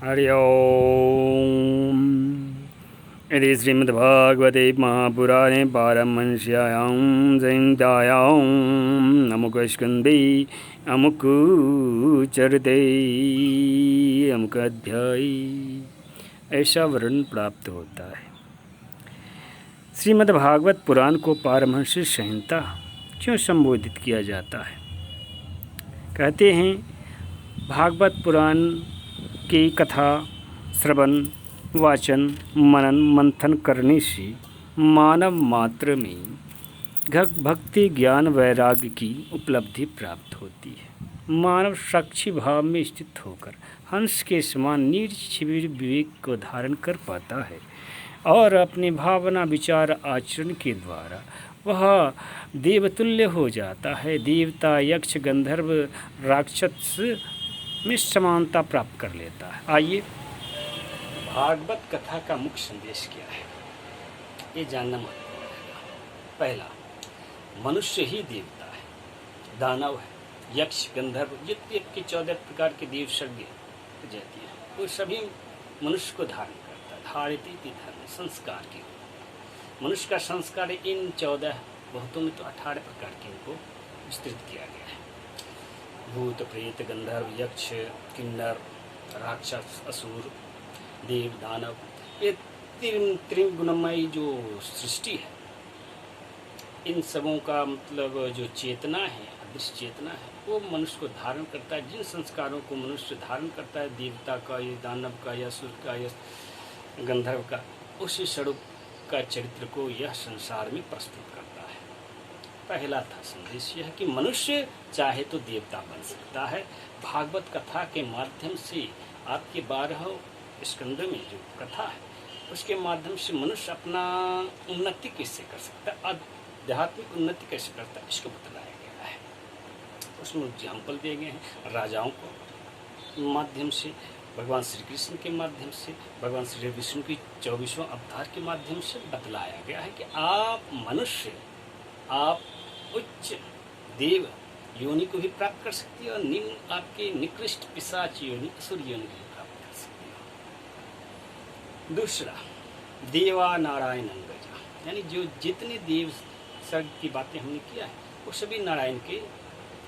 हरि ओम। इति श्रीमद्भागवते महापुराणे पारमहंस्यायां संहितायां अमुकस्कन्धे अमुकचरिते अमुकाध्यायी ऐसा वर्णन प्राप्त होता है। श्रीमद्भागवत पुराण को पारमहंस संहिता क्यों संबोधित किया जाता है? कहते हैं भागवत पुराण की कथा श्रवण वाचन मनन मंथन करने से मानव मात्र में भक्ति ज्ञान वैराग्य की उपलब्धि प्राप्त होती है। मानव साक्षी भाव में स्थित होकर हंस के समान निर्शिविर विवेक को धारण कर पाता है और अपने भावना विचार आचरण के द्वारा वह देवतुल्य हो जाता है। देवता यक्ष गंधर्व राक्षस में समानता प्राप्त कर लेता है। आइए, भागवत कथा का मुख्य संदेश क्या है ये जानना महत्वपूर्ण है। पहला, मनुष्य ही देवता है, दानव है, यक्ष गंधर्व जितने के 14 प्रकार के देव सर्ग जाती है वो सभी मनुष्य को धारण करता है। धारित धर्म संस्कार के मनुष्य का संस्कार इन 14 बहुतों में तो 18 प्रकार के इनको विस्तृत किया गया है। भूत प्रेत गंधर्व यक्ष किन्नर राक्षस असुर देव दानव, ये त्रिगुणमयी जो सृष्टि है, इन सबों का मतलब जो चेतना है, अदृश्य चेतना है, वो मनुष्य को धारण करता है। जिन संस्कारों को मनुष्य धारण करता है, देवता का या दानव का या असुर का या गंधर्व का, उसी स्वरूप का चरित्र को यह संसार में प्रस्तुत करता है। पहला था संदेश यह कि मनुष्य चाहे तो देवता बन सकता है। भागवत कथा के माध्यम से आपके 12 स्कंदों में जो कथा है उसके माध्यम से मनुष्य अपना उन्नति कैसे कर सकता है, आध्यात्मिक उन्नति कैसे करता है, इसको बतलाया गया है। उसमें एग्जाम्पल दिए गए हैं राजाओं को माध्यम से, भगवान श्री कृष्ण के माध्यम से, भगवान श्री विष्णु की 24वें अवतार के माध्यम से बतलाया गया है कि आप मनुष्य, आप उच्च देव योनि को भी प्राप्त कर सकती है और निम्न आपके निकृष्ट पिशाच योनि असुर योनि को भी प्राप्त कर सकती है। दूसरा, देवा नारायण अंगजा, यानी जो जितने देव सर्ग की बातें हमने किया है वो सभी नारायण के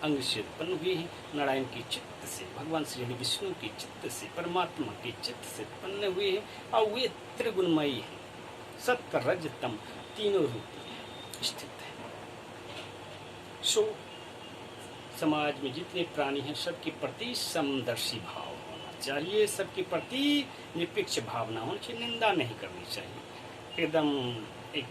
अंग से उत्पन्न हुए हैं। नारायण के चित्त से, भगवान श्री विष्णु के चित्त से, परमात्मा के चित्त से उत्पन्न हुए हैं और वे त्रिगुणमयी हैं। सत्य रज तम तीनों रूप में स्थित है। सो समाज में जितने प्राणी हैं सबके प्रति समदर्शी भाव होना चाहिए, सबके प्रति निरपेक्ष भावना होनी चाहिए, निंदा नहीं करनी चाहिए। एकदम एक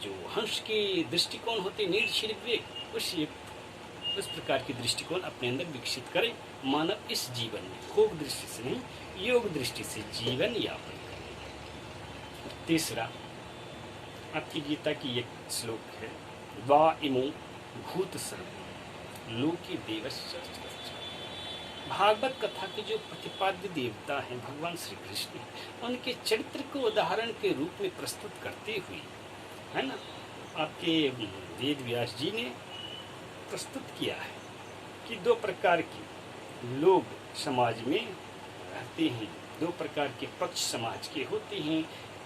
जो हंस की दृष्टिकोण होती निर्शील विवेक, उस प्रकार की दृष्टिकोण अपने अंदर विकसित करें। मानव इस जीवन में भोग दृष्टि से नहीं, योग दृष्टि से जीवन यापन करें। तीसरा, आपकी गीता की एक श्लोक है, वा इमो भूत सर्व लोके देवस्य। भागवत कथा के जो प्रतिपाद्य देवता हैं भगवान श्री कृष्ण, उनके चरित्र को उदाहरण के रूप में प्रस्तुत करते हुए, है ना, आपके वेद व्यास जी ने प्रस्तुत किया है कि 2 प्रकार के लोग समाज में रहते हैं, 2 प्रकार के पक्ष समाज के होते हैं।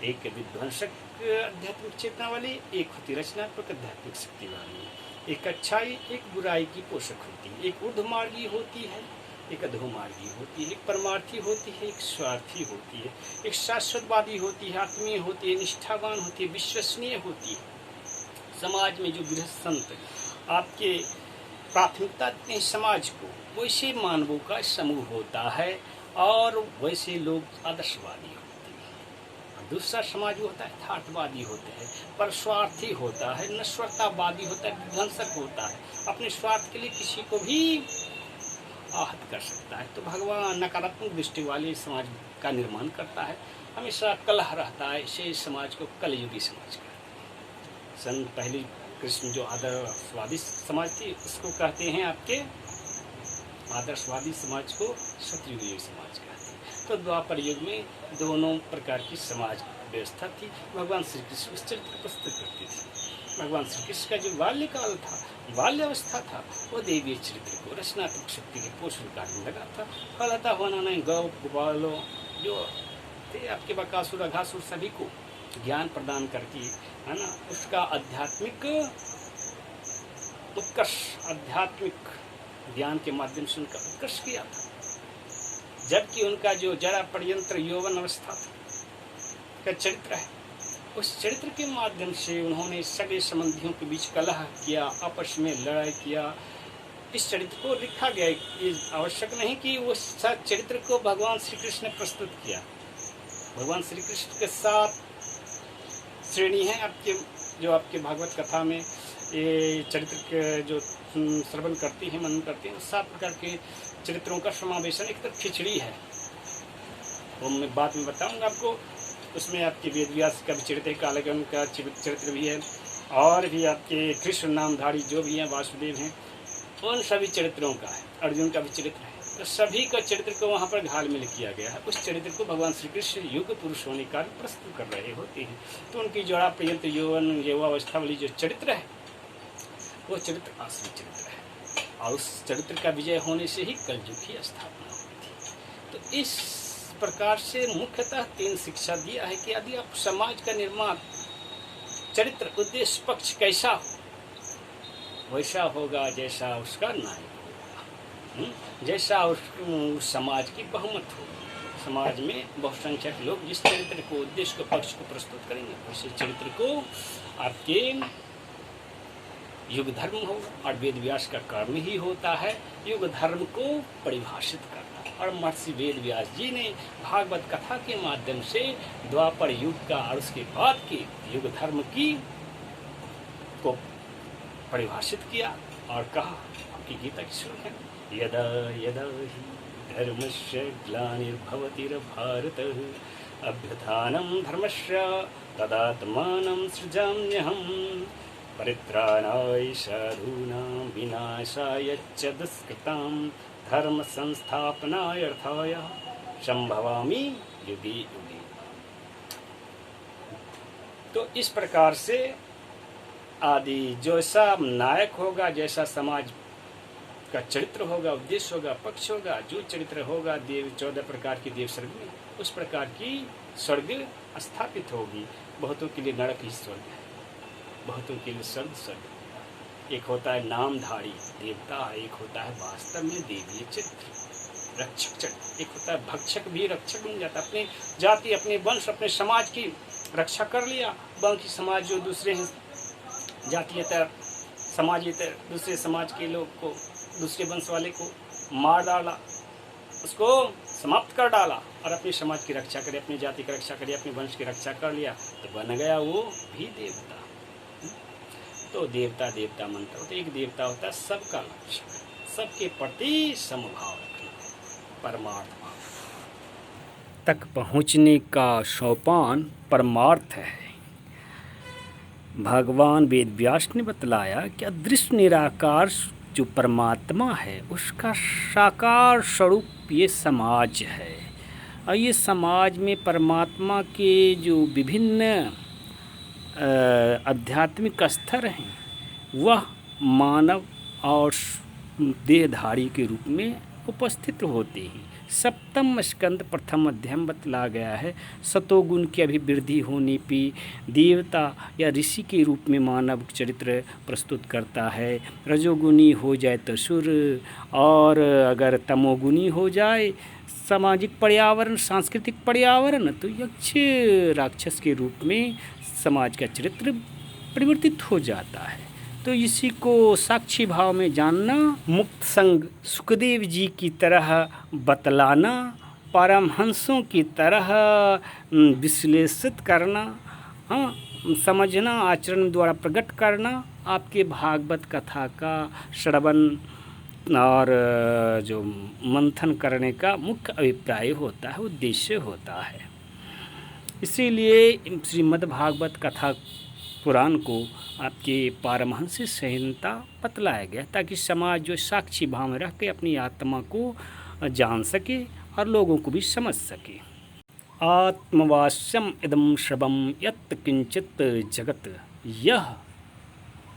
एक विध्वंसक आध्यात्मिक चेतना वाले, एक होती रचनात्मक आध्यात्मिक शक्ति वाली। एक अच्छाई एक बुराई की पोषक होती है, एक ऊर्ध्वमार्गी होती है, एक अधोमार्गी होती है, एक परमार्थी होती है, एक स्वार्थी होती है, एक शाश्वतवादी होती है, आत्मीय होती है, निष्ठावान होती है, विश्वसनीय होती है। समाज में जो गृहस्थ संत आपके प्राथमिकता देते हैं समाज को, वैसे मानवों का समूह होता है और वैसे लोग आदर्शवादी होते हैं। दूसरा समाज होता है यथार्थवादी होते हैं, पर स्वार्थी होता है, नश्वरतावादी होता है, विध्वंसक होता है, अपने स्वार्थ के लिए किसी को भी आहत कर सकता है। तो भगवान नकारात्मक दृष्टि वाले समाज का निर्माण करता है, हमेशा कलह रहता है, इसे समाज को कलयुगी समाज कहते हैं। सन पहली कृष्ण जो आदर्शवादी समाज थी उसको कहते हैं, आपके आदर्शवादी समाज को सतयुगी समाज कहते हैं। तो द्वापर युग में दोनों प्रकार की समाज व्यवस्था थी। भगवान श्री कृष्ण उस चरित्र प्रस्तुत करते थे। भगवान श्री कृष्ण का जो बाल्यकाल था, बाल्यावस्था था, वो देवी चरित्र को रचनात्मक शक्ति के पोषण कार्य में लगा था। फलता होना नहीं, गौ गोपालों जो थे आपके बकासुर अघासुर सभी को ज्ञान प्रदान करके, है ना, उसका आध्यात्मिक उत्कर्ष, आध्यात्मिक ज्ञान के माध्यम से उनका उत्कर्ष किया था। जबकि उनका जो जरा पर्यंत्र यौवन अवस्था का चरित्र है, उस चरित्र के माध्यम से उन्होंने सगे संबंधियों के बीच कलह किया, आपस में लड़ाई किया। इस चरित्र को लिखा गया, ये आवश्यक नहीं कि उस चरित्र को भगवान श्री कृष्ण ने प्रस्तुत किया। भगवान श्री कृष्ण के साथ श्रेणी है आपके, जो आपके भागवत कथा में ये चरित्र के जो श्रवण करती हैं, मनन करती हैं, 7 प्रकार के चरित्रों का समावेशन एक तरफ खिचड़ी है, वो मैं बाद में बताऊंगा आपको। उसमें आपके वेद व्यास का भी चरित्र है, कालगन का चरित्र भी है, और भी आपके कृष्ण नामधारी जो भी हैं, वासुदेव हैं, उन सभी चरित्रों का है, अर्जुन का भी चरित्र है। तो सभी का चरित्र को वहाँ पर घालमेल किया गया है। उस चरित्र को भगवान श्री कृष्ण युग पुरुष होने का प्रस्तुत कर रहे होते हैं। तो उनकी जोड़ा पर्यंत यौवन युवावस्था वाली जो चरित्र है, वो चरित्र असली चरित्र है, और उस चरित्र का विजय होने से ही कलयुग की स्थापना हुई थी। तो इस प्रकार से मुख्यतः 3 शिक्षा दिया है कि यदि आप समाज का निर्माण, चरित्र, उद्देश्य, पक्ष कैसा हो, वैसा होगा जैसा उसका नायक होगा, जैसा उस समाज की बहुमत हो। समाज में बहुसंख्यक लोग जिस चरित्र को, उद्देश्य को, पक्ष को प्रस्तुत करेंगे, उस चरित्र को आपके युग धर्म हो। और वेद व्यास का कर्म ही होता है युग धर्म को परिभाषित करना। और महर्षि वेद व्यास जी ने भागवत कथा के माध्यम से द्वापर युग का और उसके बाद के युग धर्म की को परिभाषित किया और कहा। आपकी गीता की श्लोक है, यदा यदा हि धर्मस्य ग्लानिर्भवति भारत अभ्युत्थानं धर्मस्य तदात्मानं सृजाम्यहम् परित्राणाय साधूनां विनाशाय च दुष्कृतां धर्म संस्थापनाय अर्थाय संभवामि युगे युगे। तो इस प्रकार से आदि जैसा नायक होगा, जैसा समाज का चरित्र होगा, उद्देश्य होगा, पक्ष होगा, जो चरित्र होगा देव 14 प्रकार की देव स्वर्ग में, उस प्रकार की स्वर्ग स्थापित होगी। बहुतों के लिए नरक ही स्वर्ग है, बहुतों के लिए स्वर्ग। एक होता है नामधारी देवता, एक होता है वास्तव में देवीय चरित्र, रक्षक चरित्र। एक होता है भक्षक भी रक्षक बन जाता, अपनी जाति, अपने वंश, अपने समाज की रक्षा कर लिया। बाकी समाज जो दूसरे हैं, जातीयतर, समाजीयतर, दूसरे समाज के लोग को, दूसरे वंश वाले को मार डाला, उसको समाप्त कर डाला, और अपने समाज की रक्षा करे, अपनी जाति की रक्षा करे, अपने वंश की रक्षा कर लिया, तो बन गया वो भी देवता। तो देवता देवता मंत्र, तो एक देवता होता है सबका लक्ष्य, सबके प्रति समभाव रखना, परमार्थ तक पहुँचने का सोपान परमार्थ है। भगवान वेद व्यास ने बतलाया कि अदृश्य निराकार जो परमात्मा है, उसका साकार स्वरूप ये समाज है। और ये समाज में परमात्मा के जो विभिन्न आध्यात्मिक स्तर हैं, वह मानव और देहधारी के रूप में उपस्थित होते हैं। सप्तम स्कंद प्रथम अध्याय बतला गया है, सतोगुण की अभिवृद्धि होने पर देवता या ऋषि के रूप में मानव चरित्र प्रस्तुत करता है। रजोगुणी हो जाए तो सुर, और अगर तमोगुणी हो जाए सामाजिक पर्यावरण, सांस्कृतिक पर्यावरण, तो यक्ष राक्षस के रूप में समाज का चरित्र परिवर्तित हो जाता है। तो इसी को साक्षी भाव में जानना, मुक्त संग सुखदेव जी की तरह बतलाना, परमहंसों की तरह विश्लेषित करना, हाँ, समझना, आचरण द्वारा प्रकट करना, आपके भागवत कथा का श्रवण और जो मंथन करने का मुख्य अभिप्राय होता है, उद्देश्य होता है। इसीलिए श्रीमद्भागवत कथा पुराण को आपके पारमहंस संहिता बतलाया गया, ताकि समाज जो साक्षी भाव में रह के अपनी आत्मा को जान सके और लोगों को भी समझ सके। आत्मवास्यम इदम श्रवम यत् किंचित जगत, यह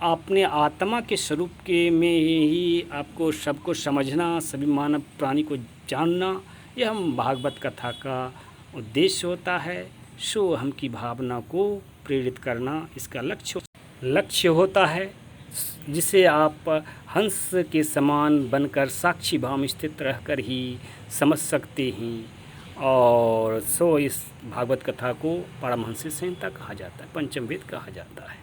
अपने आत्मा के स्वरूप के में ही आपको सबको समझना, सभी मानव प्राणी को जानना, यह हम भागवत कथा का उद्देश्य होता है। सोहम की भावना को प्रेरित करना इसका लक्ष्य होता है, जिसे आप हंस के समान बनकर साक्षी भाव में स्थित रहकर ही समझ सकते हैं। और इस भागवत कथा को पारमहंस संहिता कहा जाता है, पंचम वेद कहा जाता है।